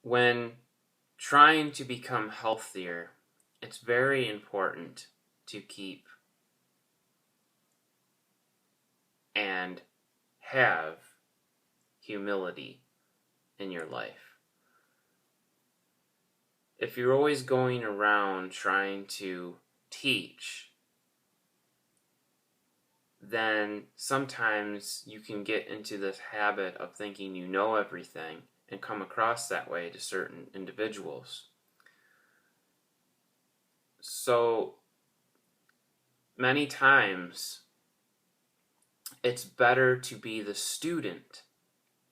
When trying to become healthier, it's very important to keep and have humility in your life. If you're always going around trying to teach, then sometimes you can get into this habit of thinking you know everything and come across that way to certain individuals. So many times it's better to be the student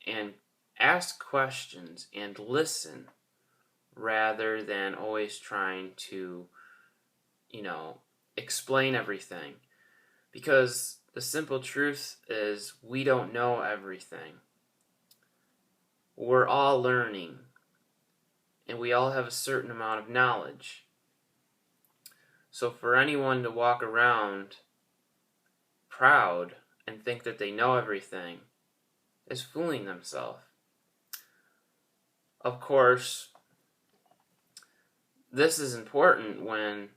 and ask questions and listen rather than always trying to, explain everything. Because the simple truth is we don't know everything. We're all learning, and we all have a certain amount of knowledge. So for anyone to walk around proud and think that they know everything is fooling themselves. Of course, this is important when,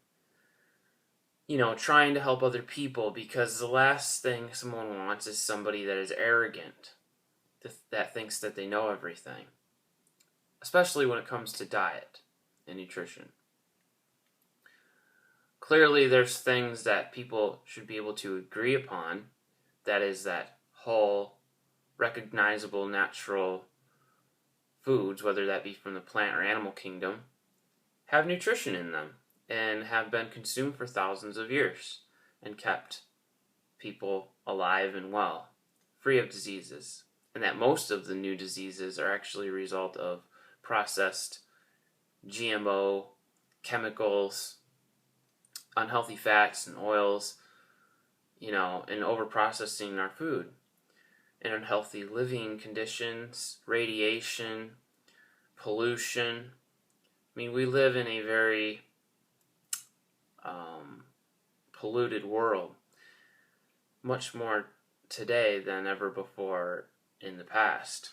trying to help other people, because the last thing someone wants is somebody that is arrogant, that thinks that they know everything, especially when it comes to diet and nutrition. Clearly, there's things that people should be able to agree upon, that is that whole, recognizable, natural foods, whether that be from the plant or animal kingdom, have nutrition in them and have been consumed for thousands of years and kept people alive and well, free of diseases. And that most of the new diseases are actually a result of processed GMO chemicals, unhealthy fats and oils, and overprocessing our food, and unhealthy living conditions, radiation, pollution. We live in a very polluted world, much more today than ever before in the past.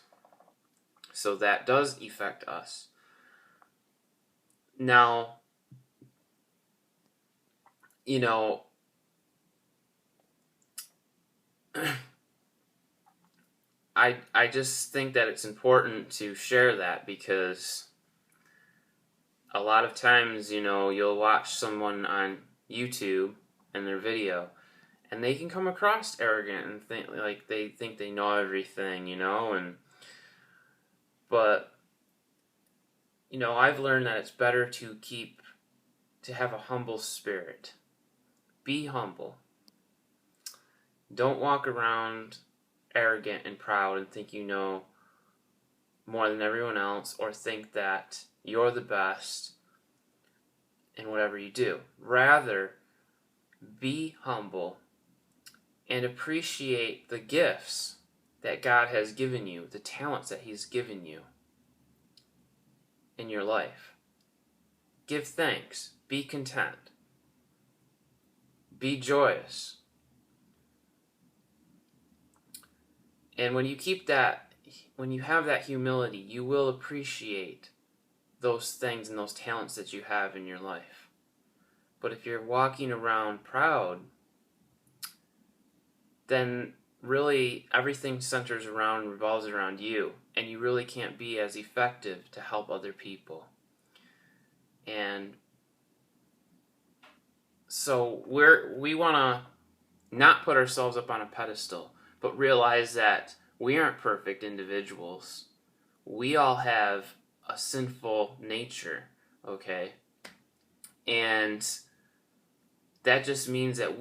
So that does affect us. Now, I just think that it's important to share that, because a lot of times, you'll watch someone on YouTube and their video, and they can come across arrogant and think like they think they know everything, but I've learned that it's better to have a humble spirit. Be humble. Don't walk around arrogant and proud and think you know more than everyone else, or think that you're the best in whatever you do. Rather, be humble and appreciate the gifts that God has given you, the talents that He's given you in your life. Give thanks. Be content. Be joyous. And when you have that humility, you will appreciate those things and those talents that you have in your life. But if you're walking around proud, then really everything centers around and revolves around you, and you really can't be as effective to help other people. And so we want to not put ourselves up on a pedestal, but realize that we aren't perfect individuals. We all have a sinful nature, okay? And that just means that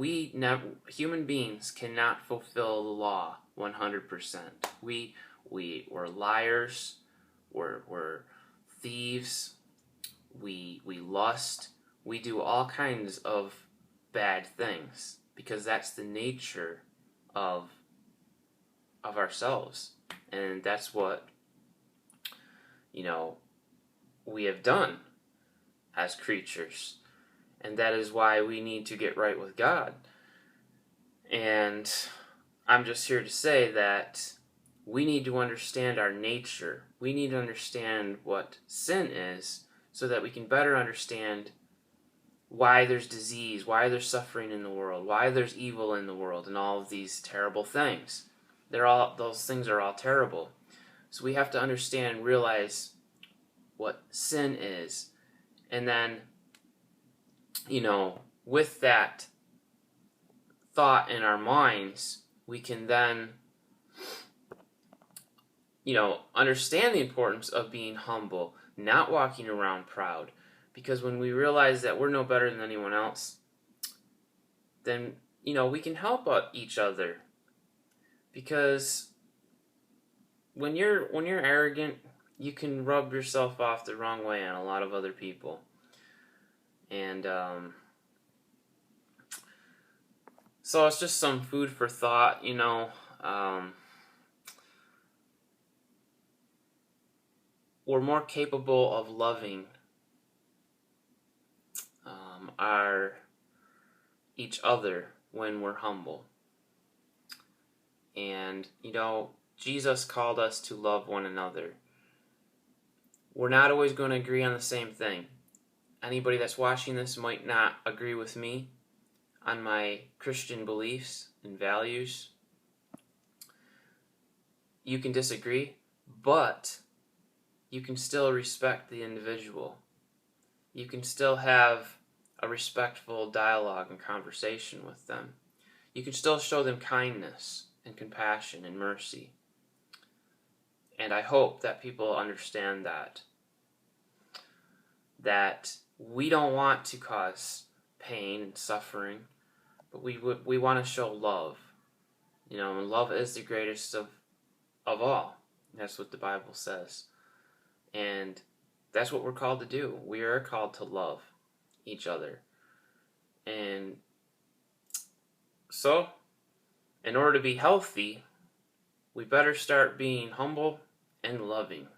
human beings cannot fulfill the law 100%. We're liars, we're thieves, we lust, we do all kinds of bad things, because that's the nature of ourselves, and that's what we have done as creatures. And that is why we need to get right with God. And I'm just here to say that we need to understand our nature. We need to understand what sin is so that we can better understand why there's disease, why there's suffering in the world, why there's evil in the world, and all of these terrible things. Those things are all terrible. So we have to understand and realize what sin is. And then, with that thought in our minds, we can then, understand the importance of being humble, not walking around proud. Because when we realize that we're no better than anyone else, then, we can help each other. Because when you're arrogant, you can rub yourself off the wrong way on a lot of other people. And so it's just some food for thought, we're more capable of loving each other when we're humble. And, Jesus called us to love one another. We're not always going to agree on the same thing. Anybody that's watching this might not agree with me on my Christian beliefs and values. You can disagree, but you can still respect the individual. You can still have a respectful dialogue and conversation with them. You can still show them kindness and compassion and mercy. And I hope that people understand that we don't want to cause pain and suffering, but we want to show love. And love is the greatest of all. That's what the Bible says. And that's what we're called to do. We are called to love each other. And so, in order to be healthy, we better start being humble and loving.